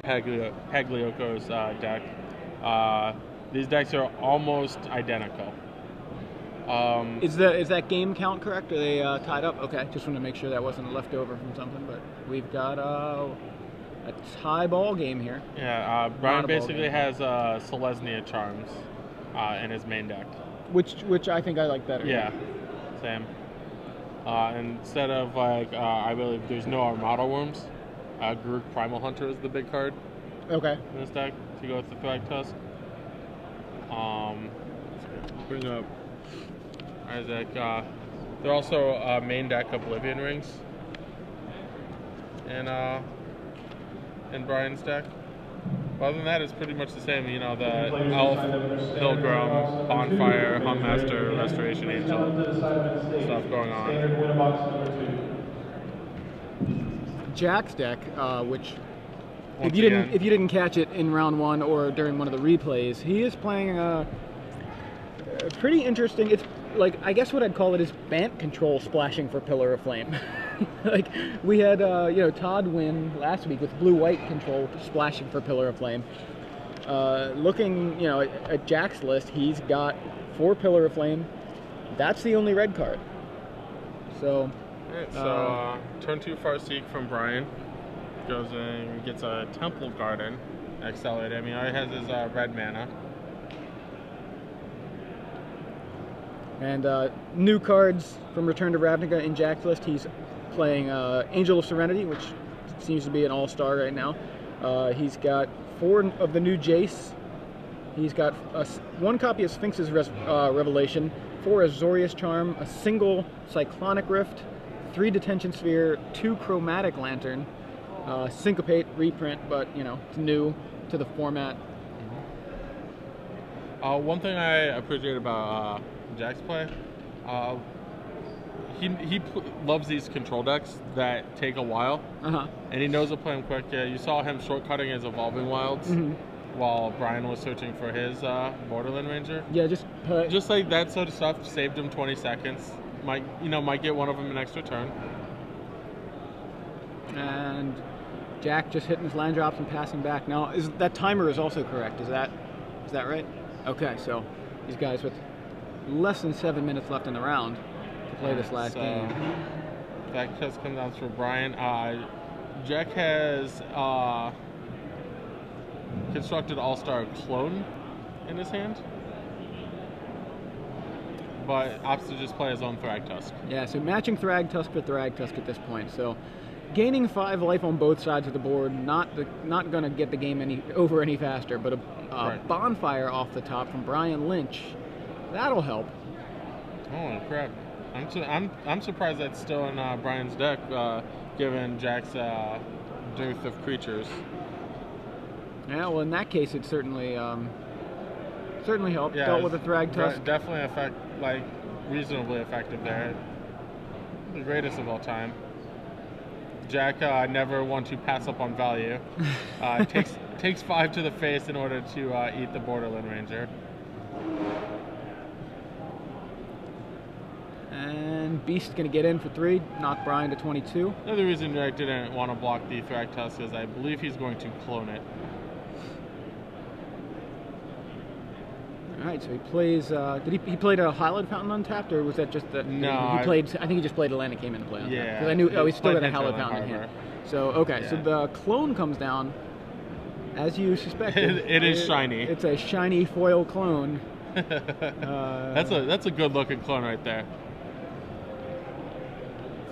Haglioko's deck. These decks are almost identical. Is that game count correct? Are they tied up? Okay, just want to make sure that wasn't a leftover from something. But we've got a tie ball game here. Yeah, Brian basically has Selesnya Charms in his main deck. Which I think I like better. Yeah, same. Instead of I believe there's no Armada Worms. Groot Primal Hunter is the big card. Okay. In this deck to go with the Thragtusk. Bring up Isaac. They're also main deck Oblivion Rings. In Brian's deck. But other than that, it's pretty much the same. You know, the Elf, Pilgrim, Bonfire, Huntmaster, Restoration Angel stuff going on. Jack's deck, which if you didn't catch it in round one or during one of the replays, he is playing a pretty interesting. It's like, I guess what I'd call it is Bant control splashing for Pillar of Flame. Like we had Todd win last week with blue-white control splashing for Pillar of Flame. Looking at Jack's list, he's got 4 Pillar of Flame. That's the only red card. So. Alright, so turn 2 Farseek from Brian. Goes and gets a Temple Garden accelerated. I mean, he already has his red mana. And new cards from Return to Ravnica in Jack's list. He's playing Angel of Serenity, which seems to be an all-star right now. He's got 4 of the new Jace. He's got 1 copy of Sphinx's Revelation, 4 Azorius Charm, a single Cyclonic Rift, 3 Detention Sphere, 2 Chromatic Lantern, Syncopate reprint, but it's new to the format. One thing I appreciate about Jack's play, he loves these control decks that take a while, and he knows to play them quick. Yeah, you saw him shortcutting his Evolving Wilds while Brian was searching for his Borderland Ranger. Yeah, just like that sort of stuff saved him 20 seconds. Might get one of them an extra turn. And Jack just hitting his land drops and passing back. Now, that timer is also correct? Is that right? Okay, so these guys with less than 7 minutes left in the round to play this last game. That just comes down for Brian. Jack has constructed All-Star Clone in his hand, but opts to just play his own Thragtusk. Yeah, so matching Thragtusk for Thragtusk at this point. So gaining 5 life on both sides of the board, not going to get the game over any faster, but a right. Bonfire off the top from Brian Lynch. That'll help. Holy crap. I'm surprised that's still in Brian's deck, given Jack's dearth of creatures. Yeah, well, in that case, it certainly helped. Yeah, dealt with a Thragtusk. Definitely reasonably effective there. The greatest of all time. Jack never want to pass up on value. Takes 5 to the face in order to eat the Borderland Ranger. And Beast's going to get in for 3, knock Brian to 22. Another reason Jack didn't want to block the Thragtusk is I believe he's going to clone it. All right, so he plays. He played a Hallowed Fountain untapped, or was that just that? No, he played. I think he just played a land that came into play. Yeah, because I knew. Oh, he still got a Hallowed Fountain in hand. So okay, yeah. So the clone comes down, as you suspected. It is shiny. It's a shiny foil clone. That's a good looking clone right there.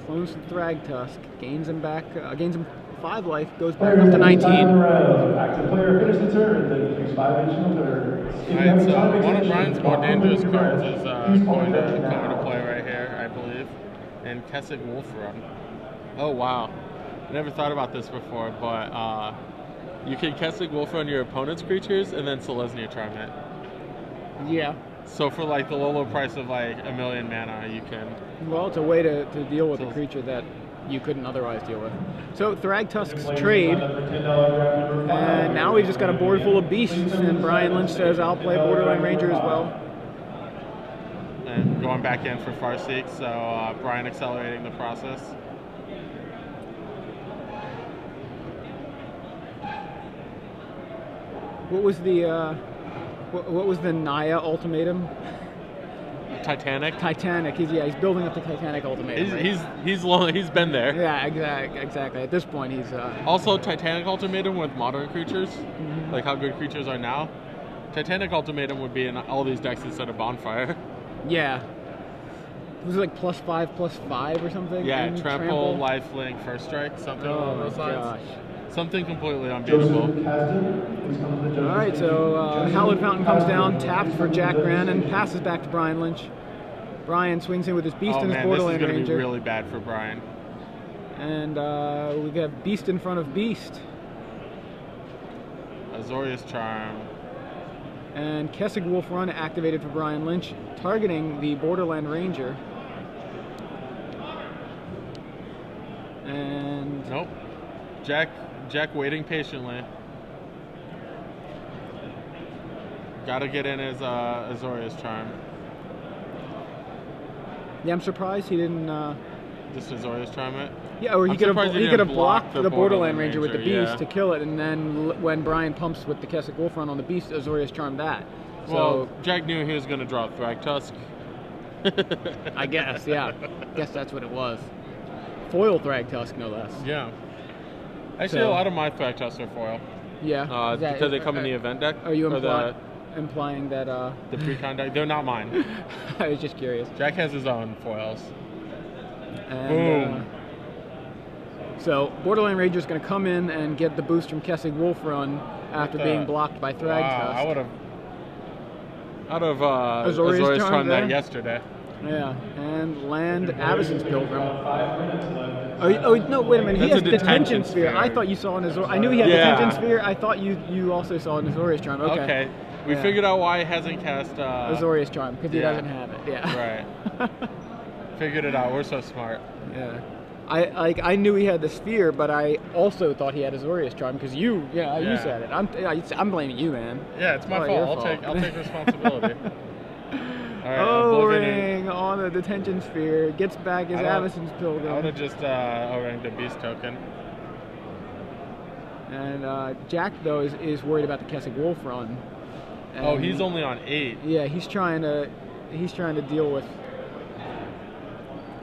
Clones the Thragtusk, gains him back. Gains him 5 life, goes back up to 19. Active player finishes turn, then takes 5 additional turns. Alright, so one of Brian's more dangerous cards is going to come into play right here, I believe. And Kessig Wolfrun. Oh wow. I never thought about this before, but you can Kessig Wolfrun your opponent's creatures and then Selesnya Charm it. Yeah. So for like the low price of like 1 million mana, you can... Well, it's a way to deal with a creature that you couldn't otherwise deal with. So Thragtusk's trade, and now we've just got a board full of beasts, and Brian Lynch says, I'll play Borderland Ranger as well. And going back in for Farseek, so Brian accelerating the process. What was the what was the Naya ultimatum? Titanic. Titanic. He's building up the Titanic ultimatum. He's been there. Yeah, exactly. At this point, he's also Titanic ultimatum with modern creatures, like how good creatures are now. Titanic ultimatum would be in all these decks instead of Bonfire. Yeah. Was it like +5/+5 or something? Yeah, trample, lifelink, first strike, something along those lines. Something completely unbeatable. All right, so Hallowed Fountain comes down, tapped for Jack Grannan, passes back to Brian Lynch. Brian swings in with his Beast and his Borderland Ranger. This is going to be really bad for Brian. And we have Beast in front of Beast. Azorius Charm. And Kessig Wolf Run activated for Brian Lynch, targeting the Borderland Ranger. And nope. Jack waiting patiently. Gotta get in his Azorius Charm. Yeah, I'm surprised he didn't. Just Azorius Charm it? Yeah, or he could have blocked the Borderland Ranger with the Beast to kill it, and then when Brian pumps with the Kessig Wolf Run on the Beast, Azorius Charm that. Well, Jack knew he was going to draw Thragtusk. I guess, yeah. Guess that's what it was. Foil Thragtusk, no less. Yeah. Actually, a lot of my Thragtusks are foil. Yeah. Because they come in the event deck. Are you implying that... the pre-con deck? They're not mine. I was just curious. Jack has his own foils. And, boom. So, Borderland Ranger's going to come in and get the boost from Kessig Wolf Run after being blocked by Thragtusk. Wow, I would have... I'd have Azorius Charm that yesterday. Yeah, and land Avacyn's Pilgrim. Oh, no, wait a minute. He has Detention Sphere. I thought you saw an Azorius. I knew he had Detention Sphere. I thought you also saw an Azorius Charm. Okay. We figured out why he hasn't cast... Azorius Charm, because he doesn't have it. Yeah. Right. Figured it out. We're so smart. Yeah. I knew he had the sphere, but I also thought he had Azorius Charm because you said it. I'm blaming you, man. Yeah, it's my fault. I'll take responsibility. All right, O-Ring on the Detention Sphere gets back his Avacyn's Pilgrim. I would have just O-Ringed the Beast token. And Jack though is worried about the Kessig Wolf Run. And he's only on 8. Yeah, he's trying to deal with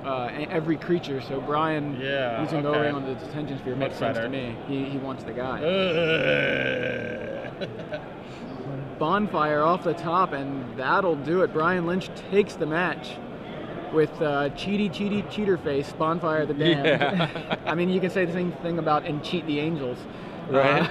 every creature. So Brian using O-Ring on the Detention Sphere makes sense to me. He wants the guy. Bonfire off the top, and that'll do it. Brian Lynch takes the match with cheater face, Bonfire the Damned. Yeah. I mean, you can say the same thing about and Cheat the Angels. Right.